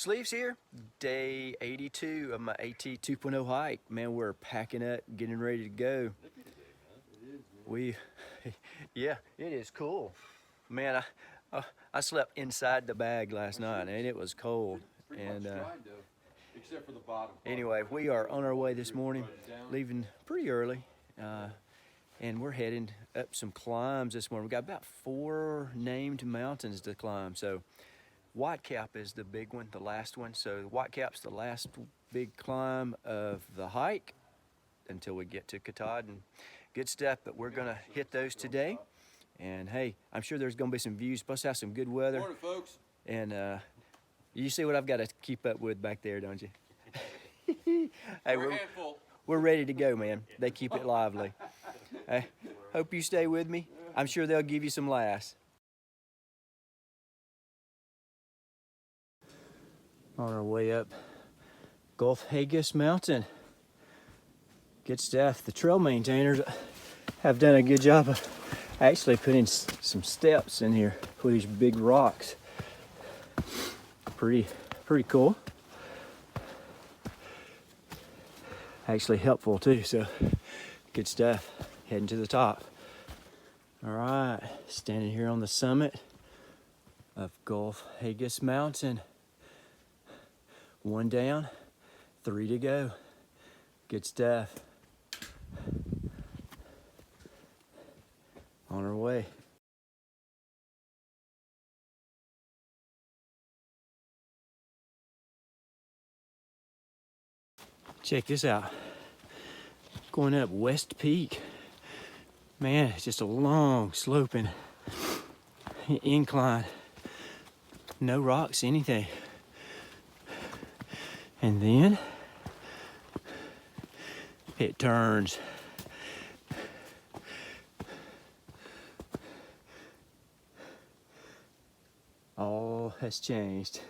Sleeves here, day 82 of my AT 2.0 hike. Man, we're packing up, getting ready to go. Yeah, it is cool. Man, I slept inside the bag last night and it was cold. And except for the bottom. Anyway, we are on our way this morning, leaving pretty early. And we're heading up some climbs this morning. We got about 4 named mountains to climb. So Whitecap is the big one, the last one. So Whitecap's the last big climb of the hike until we get to Katahdin. Good stuff, but we're gonna hit those today. And hey, I'm sure there's gonna be some views, supposed to have some good weather. Morning, folks. And you see what I've got to keep up with back there, don't you? Hey, we're ready to go, man. They keep it lively. Hey, hope you stay with me. I'm sure they'll give you some laughs. On our way up Gulf Haggis Mountain. Good stuff. The trail maintainers have done a good job of actually putting some steps in here with these big rocks. Pretty cool. Actually helpful too, so good stuff. Heading to the top. All right, standing here on the summit of Gulf Haggis Mountain. 1 down, 3 to go. Good stuff. On our way. Check this out. Going up West Peak. Man, it's just a long sloping incline. No rocks, anything. And then it turns. All has changed.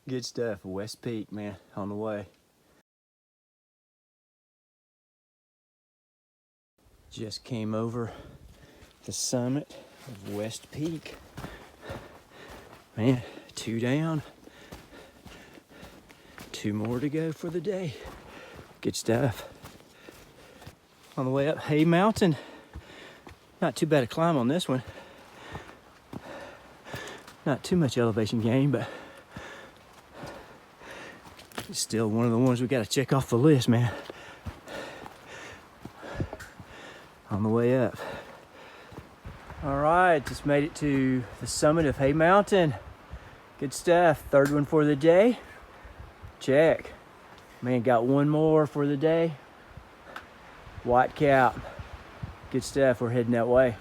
Good stuff. West Peak, man, on the way. Just came over the summit of West Peak. Man, 2 down. 2 more to go for the day. Good stuff. On the way up Hay Mountain. Not too bad a climb on this one. Not too much elevation gain, but it's still one of the ones we got to check off the list, man. On the way up. All right, just made it to the summit of Hay Mountain. Good stuff. 3rd one for the day. Check. Man, got 1 more for the day. Whitecap. Good stuff. We're heading that way.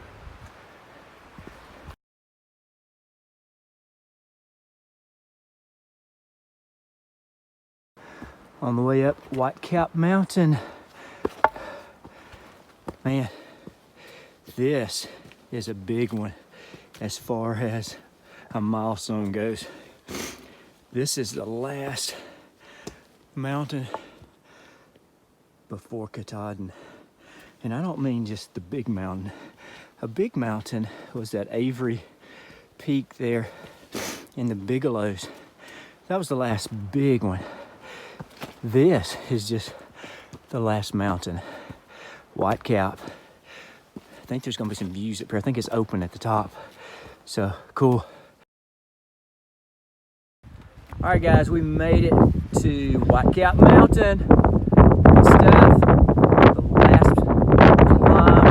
On the way up Whitecap Mountain. Man, this is a big one as far as a milestone goes. This is the last mountain before Katahdin. And I don't mean just the big mountain. A big mountain was that Avery Peak there in the Bigelows. That was the last big one. This is just the last mountain. Whitecap. I think there's gonna be some views up here. I think it's open at the top. So cool. All right, guys, we made it to Whitecap Mountain. Good stuff. The last climb.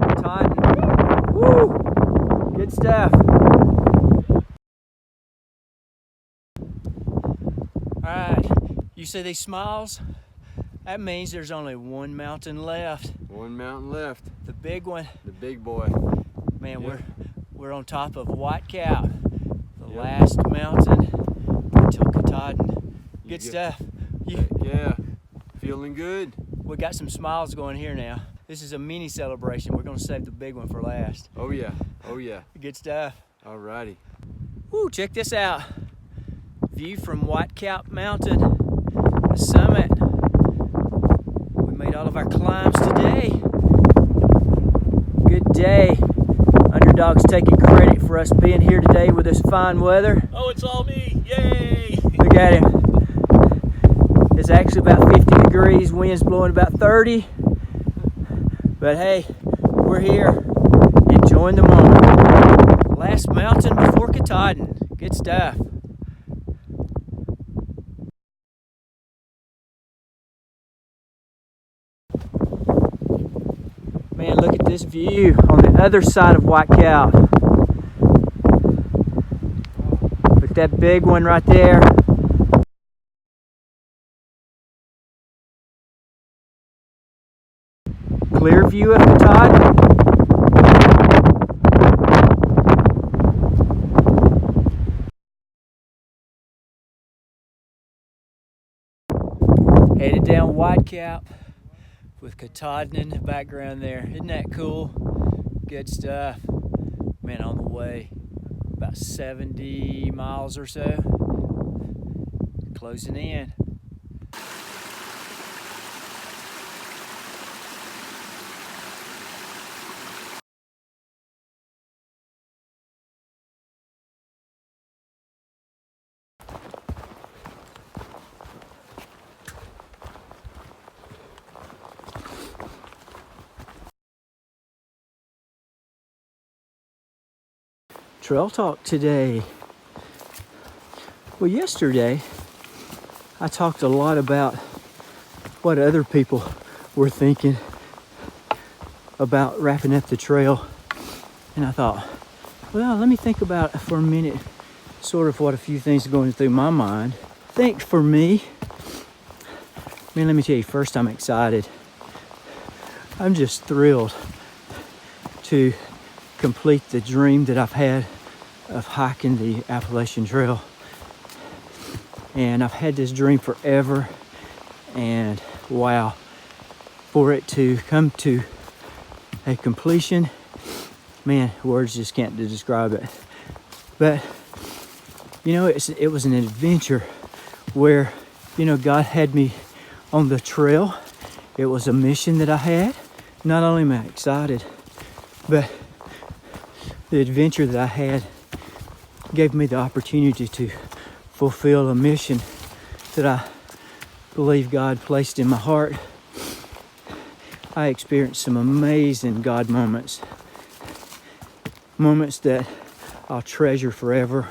Katahdin. Woo! Good stuff. All right, you see these smiles? That means there's only 1 mountain left. 1 mountain left. The big one. The big boy. Man, yep. we're on top of Whitecap. The last mountain until Katahdin. Good stuff. Yeah, feeling good. We got some smiles going here now. This is a mini celebration. We're gonna save the big one for last. Oh yeah, oh yeah. Good stuff. Alrighty. Woo, check this out. View from Whitecap Mountain, the summit. We made all of our climbs today. Good day. Underdog's taking credit for us being here today with this fine weather. Oh, it's all me. Yay! at him. It's actually about 50 degrees, wind's blowing about 30. But hey, we're here, enjoying the moment. Last mountain before Katahdin. Good stuff. Man, look at this view on the other side of White Cow. With that big one right there. Clear view of Katahdin. Headed down White Cap with Katahdin in the background there. Isn't that cool? Good stuff. Man, on the way, about 70 miles or so. Closing in. Trail talk today. Well, yesterday I talked a lot about what other people were thinking about wrapping up the trail, and I thought, well, let me think about it for a minute, sort of what a few things are going through my mind. I think for me, man, let me tell you, first, I'm excited. I'm just thrilled to complete the dream that I've had of hiking the Appalachian Trail. And I've had this dream forever, and wow, for it to come to a completion, man, words just can't describe it. But you know, it was an adventure where, you know, God had me on the trail. It was a mission that I had. Not only am I excited, but the adventure that I had gave me the opportunity to fulfill a mission that I believe God placed in my heart. I experienced some amazing God moments that I'll treasure forever.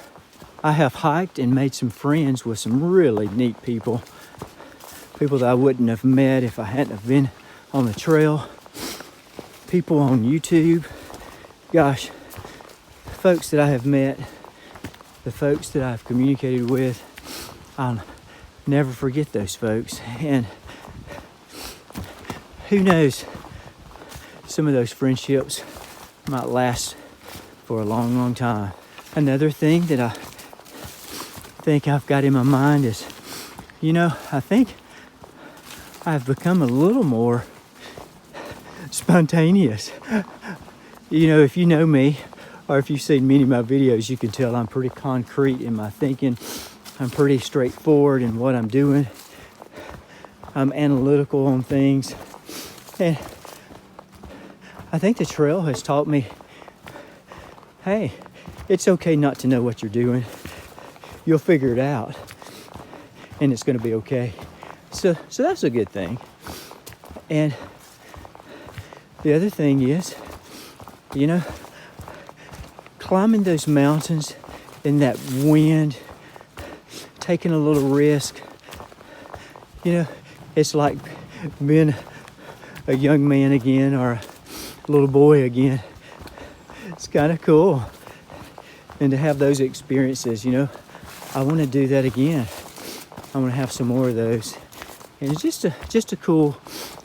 I have hiked and made some friends with some really neat people that I wouldn't have met if I hadn't have been on the trail. People on YouTube, gosh, folks that I have met, the folks that I've communicated with, I'll never forget those folks. And who knows, some of those friendships might last for a long, long time. Another thing that I think I've got in my mind is, you know, I think I've become a little more spontaneous. You know, if you know me, or if you've seen many of my videos, you can tell I'm pretty concrete in my thinking. I'm pretty straightforward in what I'm doing. I'm analytical on things. And I think the trail has taught me, hey, it's okay not to know what you're doing. You'll figure it out, and it's going to be okay. So that's a good thing. And the other thing is, you know, climbing those mountains in that wind, taking a little risk, you know, it's like being a young man again or a little boy again. It's kind of cool. And to have those experiences, you know, I want to do that again. I want to have some more of those. And it's just a cool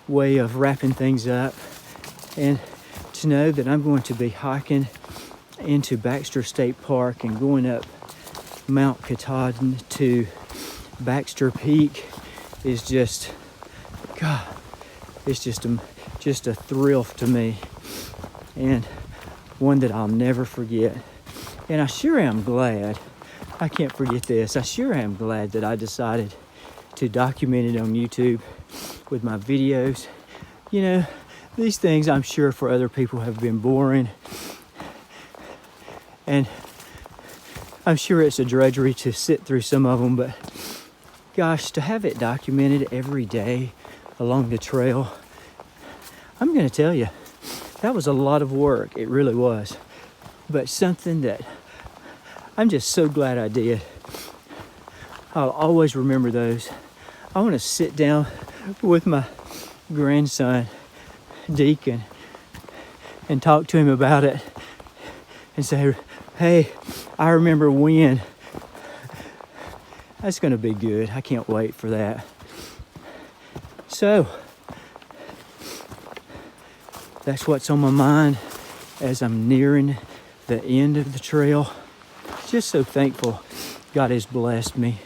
way of wrapping things up, and to know that I'm going to be hiking into Baxter State Park and going up Mount Katahdin to Baxter Peak is just, God, it's just a thrill to me, and one that I'll never forget. And I sure am glad, I can't forget this, I sure am glad that I decided to document it on YouTube with my videos. You know, these things I'm sure for other people have been boring, and I'm sure it's a drudgery to sit through some of them, but gosh, to have it documented every day along the trail, I'm gonna tell you, that was a lot of work. It really was. But something that I'm just so glad I did. I'll always remember those. I want to sit down with my grandson, Deacon, and talk to him about it and say, hey, I remember when. That's going to be good. I can't wait for that. So, that's what's on my mind as I'm nearing the end of the trail. Just so thankful God has blessed me.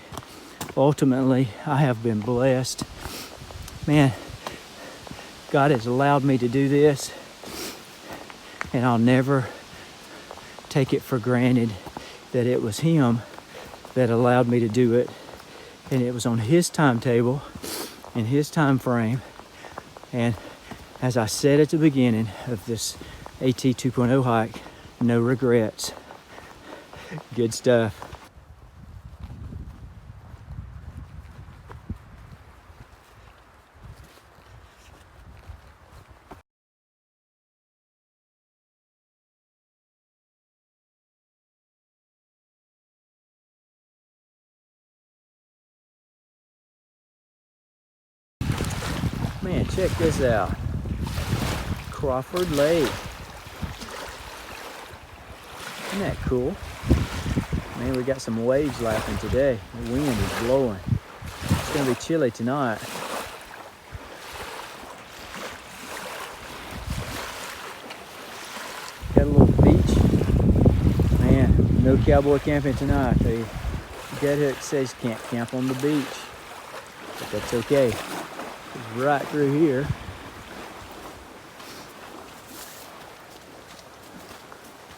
Ultimately, I have been blessed. Man, God has allowed me to do this, and I'll never take it for granted that it was Him that allowed me to do it, and it was on His timetable, in His time frame. And as I said at the beginning of this AT 2.0 hike, no regrets. Good stuff. Man, check this out. Crawford Lake. Isn't that cool? Man, we got some waves lapping today. The wind is blowing. It's gonna be chilly tonight. Got a little beach. Man, no cowboy camping tonight. The dead hook says can't camp on the beach, but that's okay. It's right through here.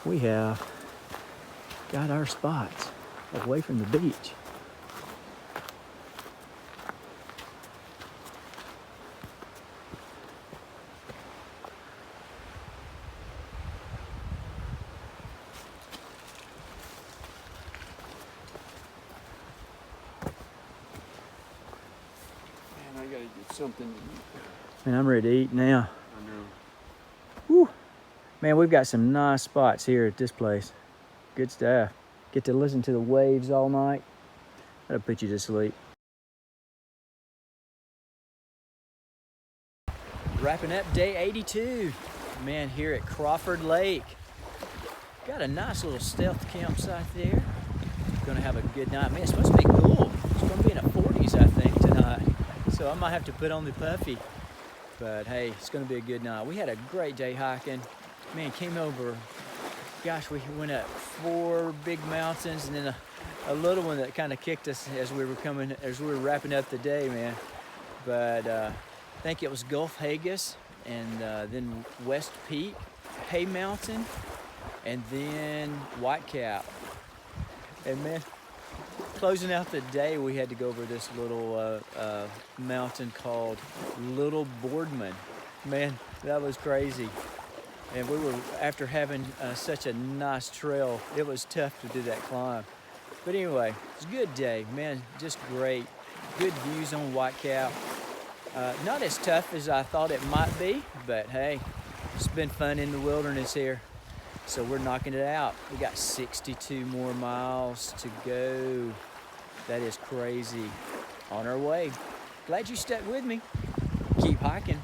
We have got our spots away from the beach. Man, I gotta get something to eat. Man, I'm ready to eat now. I know. Whew. Man, we've got some nice spots here at this place. Good stuff. Get to listen to the waves all night. That'll put you to sleep. Wrapping up day 82. Man, here at Crawford Lake. Got a nice little stealth campsite there. Gonna have a good night. Man, it's supposed to be cool. It's gonna be in the 40s, I think, tonight. So I might have to put on the puffy. But hey, it's gonna be a good night. We had a great day hiking. Man, came over, gosh, we went up 4 big mountains and then a little one that kind of kicked us as we were wrapping up the day, man. But I think it was Gulf Haggis, and then West Peak, Hay Mountain, and then Whitecap. And man, closing out the day, we had to go over this little mountain called Little Boardman. Man, that was crazy. And we were, after having such a nice trail, it was tough to do that climb. But anyway, it's a good day, man, just great. Good views on Whitecap. Not as tough as I thought it might be, but hey, it's been fun in the wilderness here. So we're knocking it out. We got 62 more miles to go. That is crazy. On our way. Glad you stuck with me. Keep hiking.